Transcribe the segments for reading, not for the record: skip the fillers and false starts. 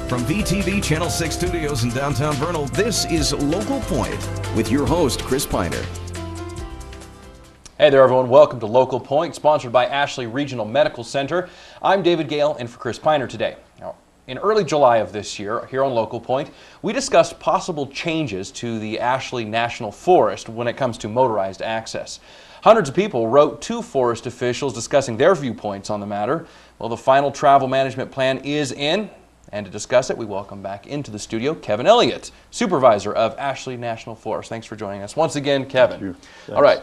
From VTV Channel 6 Studios in downtown Vernal, this is Local Point with your host, Chris Piner. Hey there, everyone. Welcome to Local Point, sponsored by Ashley Regional Medical Center. I'm David Gale, in for Chris Piner today. Now, in early July of this year, here on Local Point, we discussed possible changes to the Ashley National Forest when it comes to motorized access. Hundreds of people wrote to forest officials discussing their viewpoints on the matter. Well, the final travel management plan is in. And to discuss it, we welcome back into the studio Kevin Elliott, supervisor of Ashley National Forest. Thanks for joining us once again, Kevin. Thank you. All right,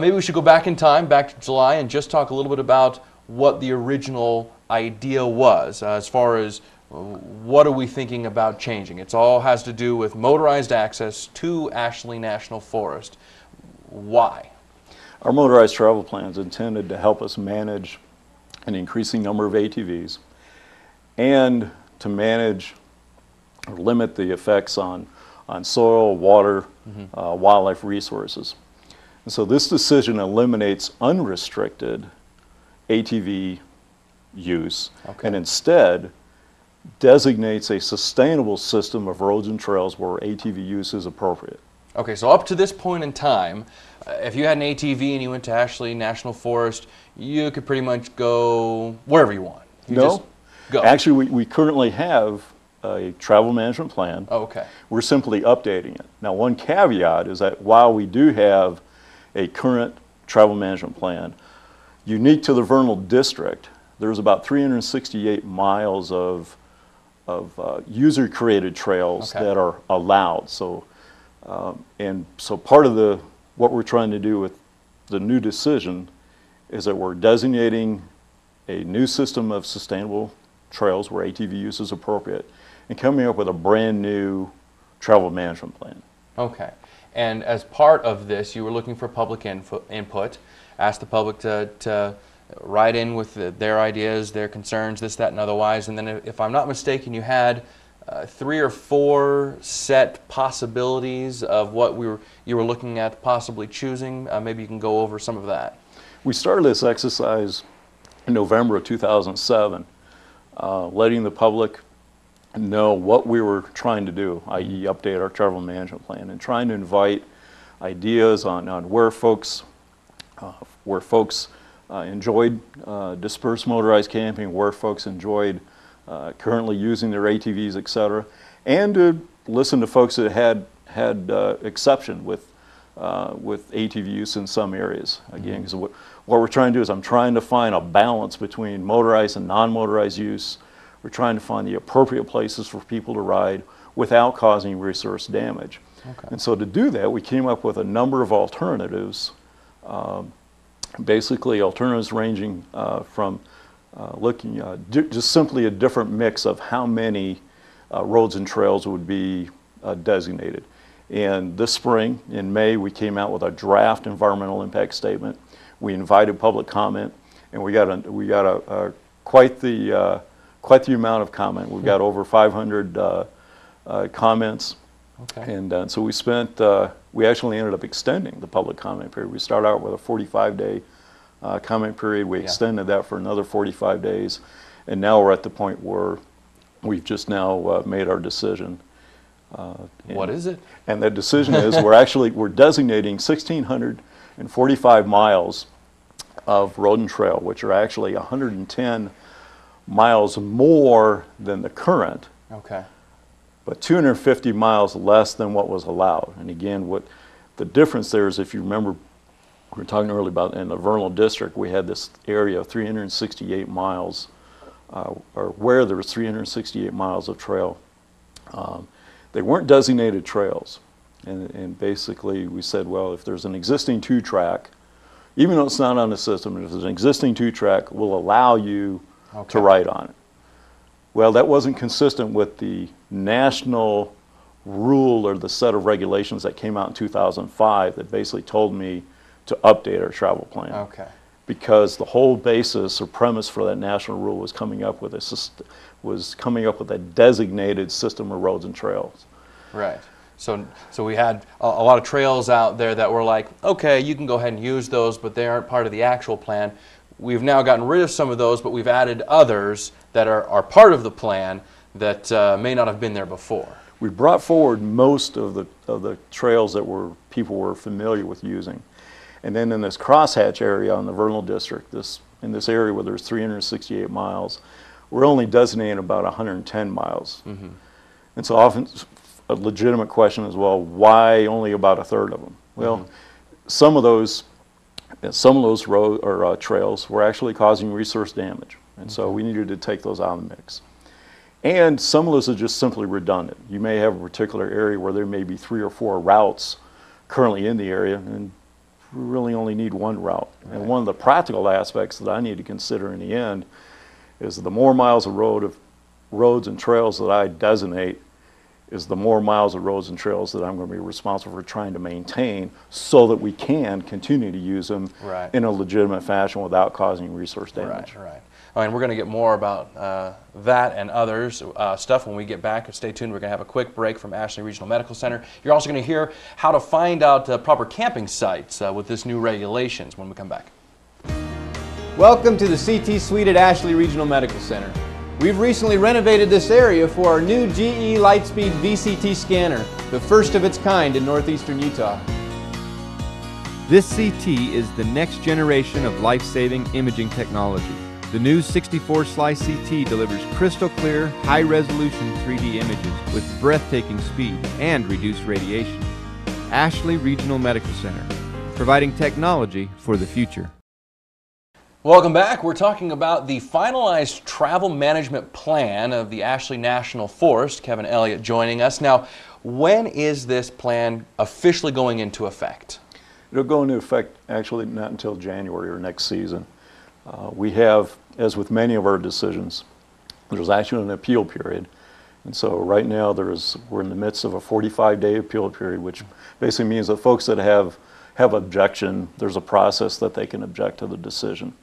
maybe we should go back in time, back to July, and just talk a little bit about what the original idea was as far as what are we thinking about changing. It all has to do with motorized access to Ashley National Forest. Why? Our motorized travel plan is intended to help us manage an increasing number of ATVs and to manage or limit the effects on soil, water, wildlife resources. And so this decision eliminates unrestricted ATV use and instead designates a sustainable system of roads and trails where ATV use is appropriate. Okay, so up to this point in time, if you had an ATV and you went to Ashley National Forest, you could pretty much go wherever you want. No. Go. Actually, we currently have a travel management plan. Oh, okay. We're simply updating it. Now, one caveat is that while we do have a current travel management plan, unique to the Vernal District, there's about 368 miles of user-created trails that are allowed. So, and so part of what we're trying to do with the new decision is that we're designating a new system of sustainable trails where ATV use is appropriate and coming up with a brand new travel management plan. Okay. And as part of this, you were looking for public input, asked the public to write in with their ideas, their concerns, this, that, and otherwise. And then if I'm not mistaken, you had 3 or 4 set possibilities of what you were looking at possibly choosing. Maybe you can go over some of that. We started this exercise in November of 2007. Letting the public know what we were trying to do, i.e. update our travel management plan, and trying to invite ideas on where folks enjoyed dispersed motorized camping, where folks enjoyed currently using their ATVs, etc., and to listen to folks that had exception with ATV use in some areas. Again, because what we're trying to do is I'm trying to find a balance between motorized and non-motorized use. We're trying to find the appropriate places for people to ride without causing resource damage. Okay. And so to do that, we came up with a number of alternatives, basically alternatives ranging from looking just simply a different mix of how many roads and trails would be designated. And this spring, in May, we came out with a draft environmental impact statement. We invited public comment, and we got quite the amount of comment. We've got over 500 comments, and so we actually ended up extending the public comment period. We started out with a 45-day comment period. We extended that for another 45 days, and now we're at the point where we've just now made our decision. What is it? And the decision is we're designating 1,645 miles of road and trail, which are actually 110 miles more than the current, but 250 miles less than what was allowed. And again, what the difference there is, if you remember, we were talking earlier about in the Vernal District, we had this area of 368 miles, or where there was 368 miles of trail. They weren't designated trails. And basically we said, well, if there's an existing 2-track, even though it's not on the system, if there's an existing 2-track, we'll allow you to ride on it. Well, that wasn't consistent with the national rule or the set of regulations that came out in 2005 that basically told me to update our travel plan. Because the whole basis or premise for that national rule was coming up with a designated system of roads and trails. Right. So we had a lot of trails out there that were like, okay, you can go ahead and use those, but they aren't part of the actual plan. We've now gotten rid of some of those, but we've added others that are part of the plan that may not have been there before. We brought forward most of the trails that people were familiar with using. And then in this crosshatch area on the Vernal District, in this area where there's 368 miles, we're only designating about 110 miles. Mm-hmm. And so often a legitimate question is, well, why only about a third of them? Well, some of those trails were actually causing resource damage. And so we needed to take those out of the mix. And some of those are just simply redundant. You may have a particular area where there may be 3 or 4 routes currently in the area, and we really only need one route. Right. And one of the practical aspects that I need to consider in the end is the more miles of roads and trails that I designate is the more miles of roads and trails that I'm going to be responsible for trying to maintain so that we can continue to use them in a legitimate fashion without causing resource damage. Right. And we're going to get more about that and others stuff when we get back. Stay tuned. We're going to have a quick break from Ashley Regional Medical Center. You're also going to hear how to find out proper camping sites with this new regulations when we come back. Welcome to the CT Suite at Ashley Regional Medical Center. We've recently renovated this area for our new GE Lightspeed VCT scanner, the first of its kind in northeastern Utah. This CT is the next generation of life-saving imaging technology. The new 64-slice CT delivers crystal clear, high-resolution 3D images with breathtaking speed and reduced radiation. Ashley Regional Medical Center, providing technology for the future. Welcome back. We're talking about the finalized travel management plan of the Ashley National Forest. Kevin Elliott joining us. Now, when is this plan officially going into effect? It'll go into effect actually not until January or next season. We have, as with many of our decisions, there's actually an appeal period. And so right now we're in the midst of a 45-day appeal period, which basically means that folks that have objection, there's a process that they can object to the decision.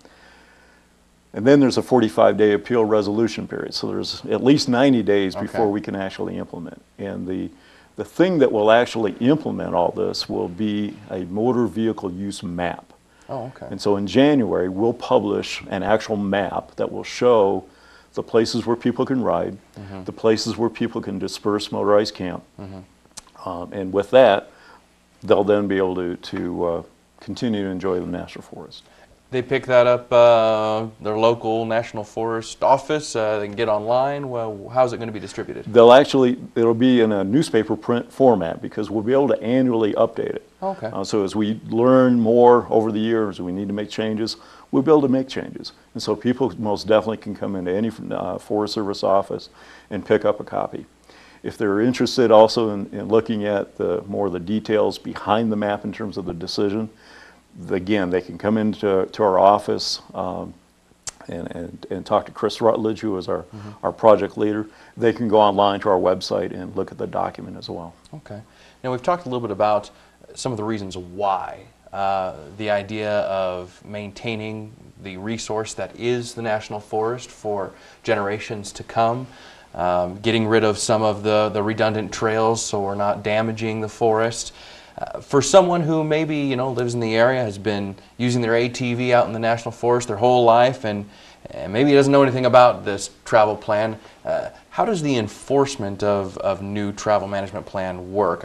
And then there's a 45-day appeal resolution period. So there's at least 90 days before we can actually implement. And the thing that will actually implement all this will be a motor vehicle use map. Oh, okay. And so in January, we'll publish an actual map that will show the places where people can ride, the places where people can disperse motorized camp. And with that, they'll then be able to continue to enjoy the National Forest. They pick that up, their local National Forest office, they can get online. Well, how's it going to be distributed? It'll be in a newspaper print format because we'll be able to annually update it. Okay. So as we learn more over the years, we need to make changes, we'll be able to make changes. And so people most definitely can come into any Forest Service office and pick up a copy. If they're interested also in looking at more of the details behind the map in terms of the decision, again, they can come into our office and talk to Chris Rutledge, who is our project leader. They can go online to our website and look at the document as well. Okay. Now, we've talked a little bit about some of the reasons why. The idea of maintaining the resource that is the National Forest for generations to come, getting rid of some of the redundant trails so we're not damaging the forest. For someone who maybe lives in the area, has been using their ATV out in the National Forest their whole life, and maybe doesn't know anything about this travel plan, how does the enforcement of new travel management plan work?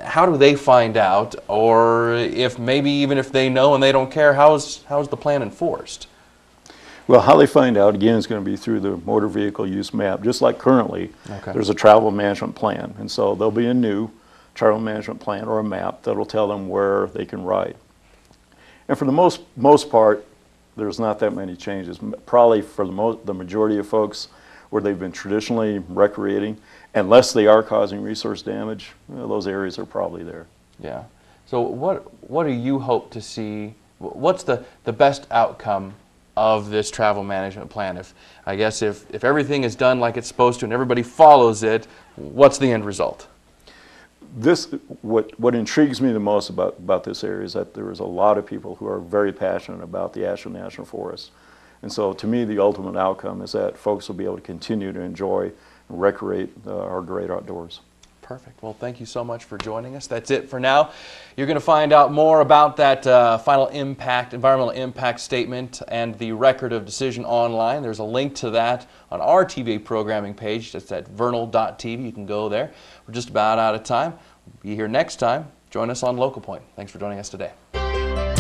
How do they find out, or if maybe even if they know and they don't care, how's the plan enforced? Well, how they find out, again, is going to be through the motor vehicle use map. Just like currently, there's a travel management plan, and so there'll be a new travel management plan or a map that'll tell them where they can ride. And for the most part, there's not that many changes. Probably for the majority of folks where they've been traditionally recreating, unless they are causing resource damage, those areas are probably there. Yeah. So what do you hope to see? What's the best outcome of this travel management plan? If everything is done like it's supposed to and everybody follows it, what's the end result? What intrigues me the most about this area is that there is a lot of people who are very passionate about the Ashley National Forest. And so to me, the ultimate outcome is that folks will be able to continue to enjoy and recreate our great outdoors. Perfect. Well, thank you so much for joining us. That's it for now. You're going to find out more about that final environmental impact statement and the record of decision online. There's a link to that on our TV programming page. That's at vernal.tv. You can go there. We're just about out of time. We'll be here next time. Join us on Local Point. Thanks for joining us today.